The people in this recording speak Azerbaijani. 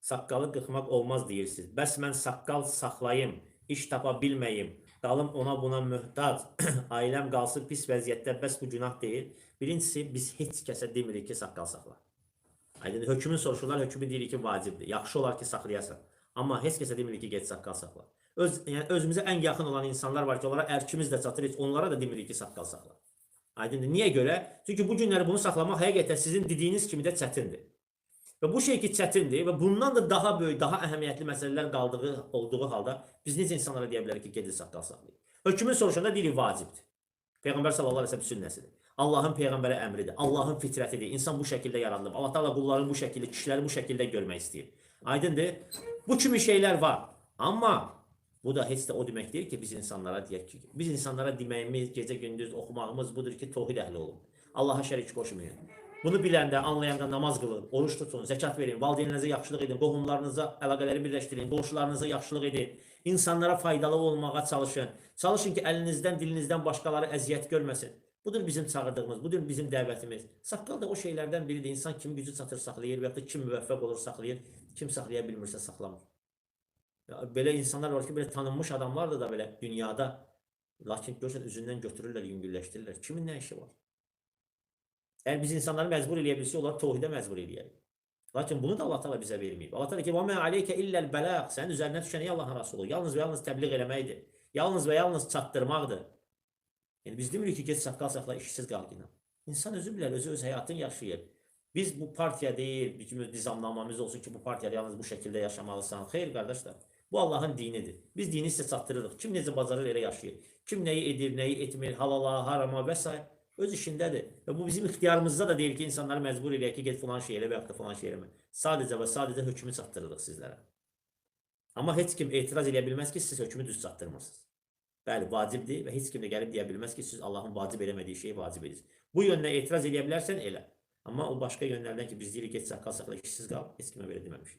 Saqqalı qırxmaq olmaz deyirsiniz. Bəs mən saqqal saxlayım, iş tapa bilməyim, qalım ona buna möhtac, ailəm qalsın pis vəziyyətdə, bəs bu günah deyil. Birincisi, biz heç kəsə demirik ki, saqqal saxla. Aydın, hökmün soruşurlar, hökmü deyirik ki, vacibdir. Yaxşı olar ki, saxlayasan. Amma heç kəsə demirik ki, get saqqal saxla. Yəni, özümüzə ən yaxın olan insanlar var ki, onlara ərkimiz də çatır, heç onlara da demirik ki, saqqal saxla. Aydındır. Niyə görə? Çünki bu günləri bunu saxlamaq həqiqətən sizin dediyiniz kimi də çətindir. Və bu şey ki, çətindir və bundan da daha böyük, daha əhəmiyyətli məsələlər olduğu halda biz necə insanlara deyə bilərik ki, gedin saqqal saxlayın. Hökmün soruşanda deyirik, vacibdir. Peyğəmbər sallallahu əleyhi və səlləm sünnəsidir. Allahın peyğəmbərə əmridir. Allahın fitrətidir. İnsan bu şəkildə yaradılıb. Allah Taala qulların bu şəkildə, kişiləri bu şəkildə görmək istəyir. Aydındır? Bu kimi şeylər var. Amma bu da heç də o demək deyil ki, biz insanlara deyək ki, biz insanlara deməyimiz, gecə-gündüz oxumağımız budur ki, təvhid əhli olun. Allaha şərik qoşmayın. Bunu biləndə, anlayanda namaz qılın, oruç tutun, zəkat verin, valideynlərinizə yaxşılıq edin, qohumlarınıza əlaqələri birləşdirin, qonşularınıza yaxşılıq edin, insanlara faydalı olmağa çalışın. Çalışın ki, əlinizdən, dilinizdən başqaları əziyyət görməsin. Budur bizim çağırdığımız, budur bizim dəvətimiz. Saqqal da o şeylərdən biridir. İnsan kim gücü çatır saxlayır və ya da kim müvəffəq olur saxlayır, kim saxlaya bilmirsə saxlamır. Belə insanlar var ki, belə tanınmış adamlardır da belə dünyada. Lakin görsən, üzündən götürürlər, yüngülləşdirirlər. Kimin nə işi var? Əgər biz insanları məcbur eləyə bilsək, onlar təvhidə məcbur eləyərik. Lakin bunu da Allah Taala bizə verməyib. Allah Taala ki, "Və mə aleykə illəl bələğ." Sənin üzərinə düşən ey Allahın Rəsulu, yalnız və yalnız təbliğ eləməkdir. Yalnız və yalnız çatdırmaqdır. Yəni biz demirik ki, get saqqal saxla, işsiz qal yine. İnsan özü bilər, özü öz həyatını yaşayır. Biz bu partiya deyil, bizim nizamnamamız olsun ki, bu partiyada yalnız bu şəkildə yaşamalısan. Xeyr, qardaşlar. Bu Allahın dinidir. Biz dini sizə çatdırırıq. Kim necə bacarır elə yaşayır. Kim nəyi edir, nəyi etmir, halala, harama və s. öz işindədir. Və bu bizim ixtiyarımızda da deyil ki, insanları məcbur eləyək ki, get falan şey elə və yaxud da falan şey eləmə. Sadəcə və sadəcə hökmü çatdırırıq sizlərə. Amma heç kim etiraz eləyə bilməz ki, siz hökmü düz çatdırmırsınız. Bəli, vacibdir və heç kim də gəlib deyə bilməz ki, siz Allahın vacib eləmədiyi şeyi vacib edirsiniz. Bu yöndə etiraz eləyə bilərsən, elə. Amma o başqa yönlərdən ki, biz deyirik, get saqqal saxla, işsiz qal, heç kimə belə deməmişik.